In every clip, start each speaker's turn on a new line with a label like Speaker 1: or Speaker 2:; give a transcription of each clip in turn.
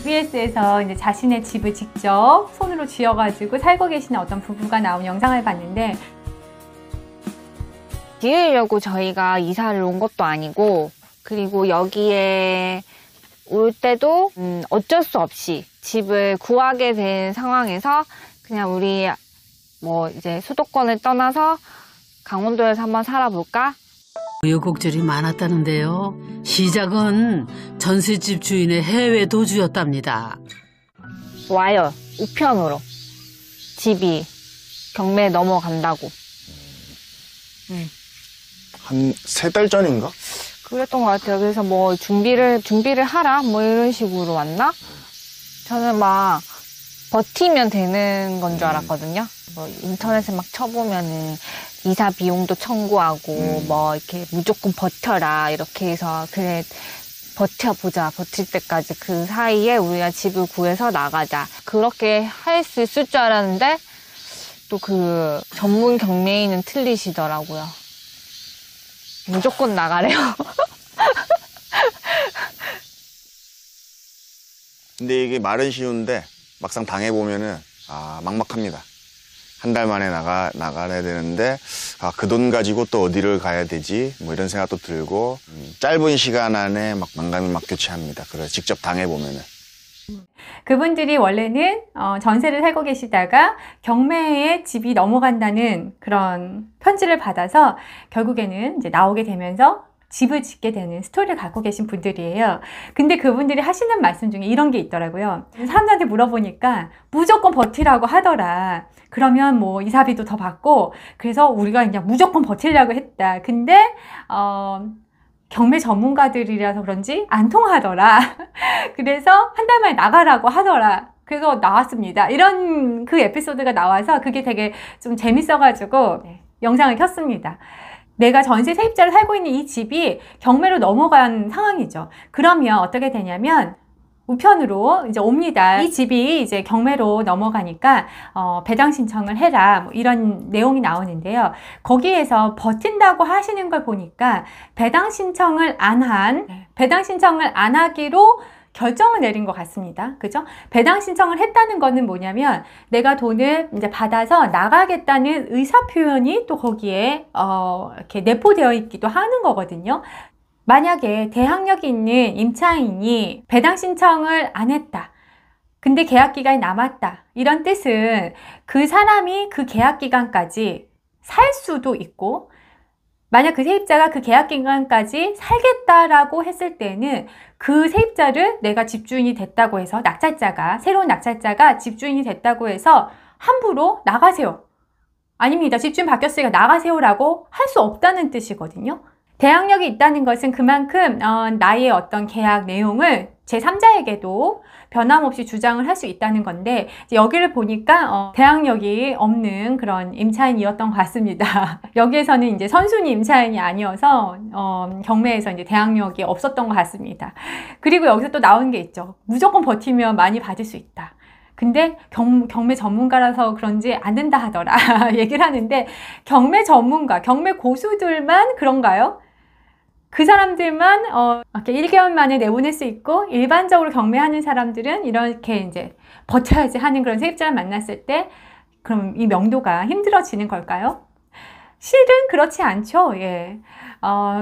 Speaker 1: EBS에서 이제 자신의 집을 직접 손으로 지어가지고 살고 계시는 어떤 부부가 나온 영상을 봤는데,
Speaker 2: 지으려고 저희가 이사를 온 것도 아니고, 그리고 여기에 올 때도 어쩔 수 없이 집을 구하게 된 상황에서 그냥 우리 뭐 이제 수도권을 떠나서 강원도에서 한번 살아볼까?
Speaker 3: 우여곡절이 많았다는데요. 시작은 전셋집 주인의 해외 도주였답니다.
Speaker 2: 와요. 우편으로. 집이 경매에 넘어간다고.
Speaker 4: 한 3달 전인가?
Speaker 2: 그랬던 것 같아요. 그래서 뭐 준비를 하라 뭐 이런 식으로 왔나? 저는 막 버티면 되는 건 줄 알았거든요. 뭐 인터넷에 막 쳐보면은 이사 비용도 청구하고 뭐 이렇게 무조건 버텨라 이렇게 해서 그래 버텨보자. 버틸 때까지 그 사이에 우리가 집을 구해서 나가자. 그렇게 할 수 있을 줄 알았는데 또 그 전문 경매인은 틀리시더라고요. 무조건 나가래요.
Speaker 4: 근데 이게 말은 쉬운데 막상 당해보면은 막막합니다. 한 달 만에 나가야 되는데 그 돈 가지고 또 어디를 가야 되지 뭐 이런 생각도 들고 짧은 시간 안에 막 만감막교체합니다. 그래 직접 당해보면은.
Speaker 1: 그분들이 원래는 전세를 살고 계시다가 경매에 집이 넘어간다는 그런 편지를 받아서 결국에는 이제 나오게 되면서 집을 짓게 되는 스토리를 갖고 계신 분들이에요. 근데 그분들이 하시는 말씀 중에 이런 게 있더라고요. 사람들한테 물어보니까 무조건 버티라고 하더라. 그러면 뭐 이사비도 더 받고 그래서 우리가 그냥 무조건 버티려고 했다. 근데 경매 전문가들이라서 그런지 안 통하더라. 그래서 한 달 만에 나가라고 하더라. 그래서 나왔습니다. 이런 그 에피소드가 나와서 그게 되게 좀 재밌어가지고 영상을 켰습니다. 내가 전세 세입자로 살고 있는 이 집이 경매로 넘어간 상황이죠. 그러면 어떻게 되냐면 우편으로 이제 옵니다. 이 집이 이제 경매로 넘어가니까 배당 신청을 해라 뭐 이런 내용이 나오는데요. 거기에서 버틴다고 하시는 걸 보니까 배당 신청을 안 하기로 결정을 내린 것 같습니다. 그죠? 배당 신청을 했다는 거는 뭐냐면 내가 돈을 이제 받아서 나가겠다는 의사 표현이 또 거기에 이렇게 내포되어 있기도 하는 거거든요. 만약에 대항력이 있는 임차인이 배당 신청을 안 했다. 근데 계약 기간이 남았다. 이런 뜻은 그 사람이 그 계약 기간까지 살 수도 있고 만약 그 세입자가 그 계약 기간까지 살겠다라고 했을 때는 그 세입자를 내가 집주인이 됐다고 해서 새로운 낙찰자가 집주인이 됐다고 해서 함부로 나가세요. 아닙니다. 집주인 바뀌었으니까 나가세요라고 할 수 없다는 뜻이거든요. 대항력이 있다는 것은 그만큼 나의 어떤 계약 내용을 제3자에게도 변함없이 주장을 할 수 있다는 건데 여기를 보니까 대항력이 없는 그런 임차인이었던 것 같습니다. 여기에서는 이제 선순위 임차인이 아니어서 경매에서 이제 대항력이 없었던 것 같습니다. 그리고 여기서 또 나온 게 있죠. 무조건 버티면 많이 받을 수 있다. 근데 경매 전문가라서 그런지 안 된다 하더라 얘기를 하는데 경매 전문가, 경매 고수들만 그런가요? 그 사람들만 이렇게 1개월 만에 내보낼 수 있고 일반적으로 경매하는 사람들은 이렇게 이제 버텨야지 하는 그런 세입자를 만났을 때 그럼 이 명도가 힘들어지는 걸까요? 실은 그렇지 않죠. 예.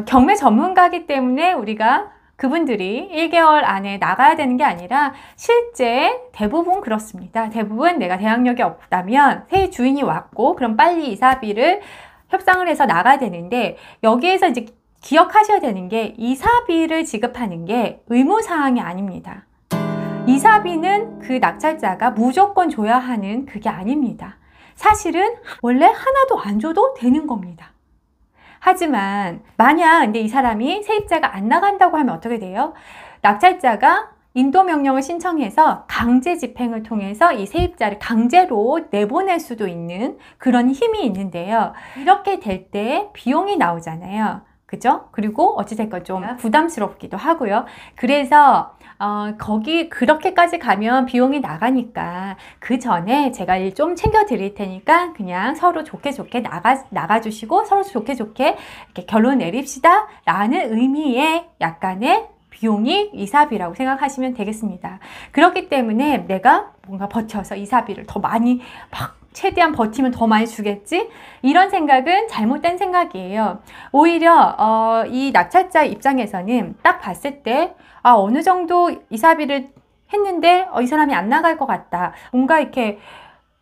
Speaker 1: 경매 전문가이기 때문에 우리가 그분들이 1개월 안에 나가야 되는 게 아니라 실제 대부분 그렇습니다. 대부분 내가 대항력이 없다면 새 주인이 왔고 그럼 빨리 이사비를 협상을 해서 나가야 되는데 여기에서 이제 기억하셔야 되는 게 이사비를 지급하는 게 의무사항이 아닙니다. 이사비는 그 낙찰자가 무조건 줘야 하는 그게 아닙니다. 사실은 원래 하나도 안 줘도 되는 겁니다. 하지만 만약 근데 이 사람이 세입자가 안 나간다고 하면 어떻게 돼요? 낙찰자가 인도명령을 신청해서 강제 집행을 통해서 이 세입자를 강제로 내보낼 수도 있는 그런 힘이 있는데요. 이렇게 될 때 비용이 나오잖아요. 그죠? 그리고 어찌됐건 좀 부담스럽기도 하고요. 그래서 그렇게까지 가면 비용이 나가니까 그 전에 제가 좀 챙겨 드릴 테니까 그냥 서로 좋게 나가주시고 서로 좋게 이렇게 결론 내립시다 라는 의미의 약간의 비용이 이사비라고 생각하시면 되겠습니다. 그렇기 때문에 내가 뭔가 버텨서 이사비를 더 많이 막 최대한 버티면 더 많이 주겠지? 이런 생각은 잘못된 생각이에요. 오히려 이 낙찰자 입장에서는 딱 봤을 때 어느 정도 이사비를 했는데 이 사람이 안 나갈 것 같다. 뭔가 이렇게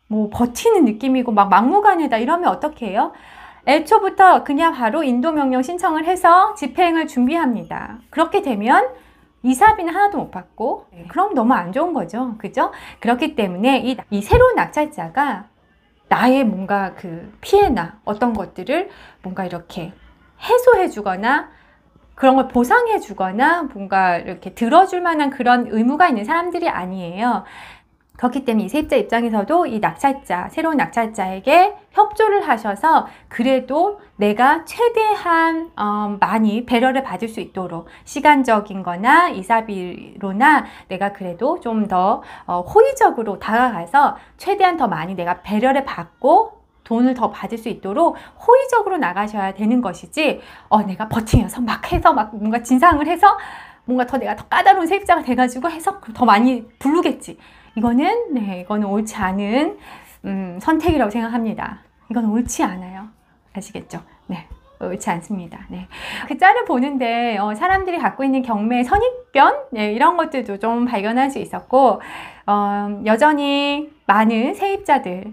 Speaker 1: 뭐 버티는 느낌이고 막 막무가내다 이러면 어떻게 해요? 애초부터 그냥 바로 인도명령 신청을 해서 집행을 준비합니다. 그렇게 되면 이사비는 하나도 못 받고 그럼 너무 안 좋은 거죠. 그죠? 그렇기 때문에 이 새로운 낙찰자가 나의 뭔가 그 피해나 어떤 것들을 뭔가 이렇게 해소해 주거나 그런 걸 보상해 주거나 뭔가 이렇게 들어줄 만한 그런 의무가 있는 사람들이 아니에요. 그렇기 때문에 이 세입자 입장에서도 이 낙찰자, 새로운 낙찰자에게 협조를 하셔서 그래도 내가 최대한 많이 배려를 받을 수 있도록 시간적인 거나 이사비로나 내가 그래도 좀 더 호의적으로 다가가서 최대한 더 많이 내가 배려를 받고 돈을 더 받을 수 있도록 호의적으로 나가셔야 되는 것이지 내가 버티면서 막 해서 막 뭔가 진상을 해서 뭔가 더 내가 더 까다로운 세입자가 돼가지고 해서 더 많이 부르겠지. 이거는 옳지 않은 선택이라고 생각합니다. 이건 옳지 않아요. 아시겠죠? 네. 옳지 않습니다. 네. 그 짤을 보는데 사람들이 갖고 있는 경매의 선입견 이런 것들도 좀 발견할 수 있었고 여전히 많은 세입자들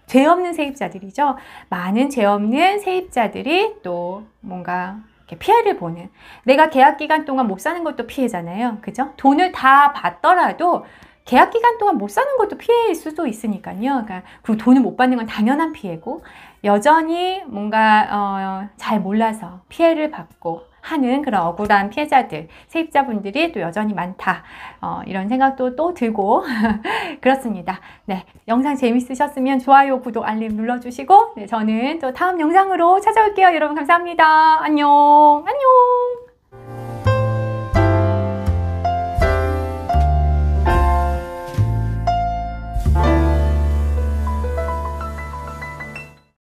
Speaker 1: 죄 없는 세입자들이죠. 많은 죄 없는 세입자들이 또 뭔가 이렇게 피해를 보는 내가 계약 기간 동안 못 사는 것도 피해잖아요. 그죠? 돈을 다 받더라도 계약 기간 동안 못 사는 것도 피해일 수도 있으니까요. 그러니까 그리고 돈을 못 받는 건 당연한 피해고 여전히 뭔가 잘 몰라서 피해를 받고 하는 그런 억울한 피해자들, 세입자분들이 또 여전히 많다. 이런 생각도 또 들고 그렇습니다. 네, 영상 재밌으셨으면 좋아요, 구독, 알림 눌러주시고 저는 또 다음 영상으로 찾아올게요. 여러분 감사합니다. 안녕. 안녕.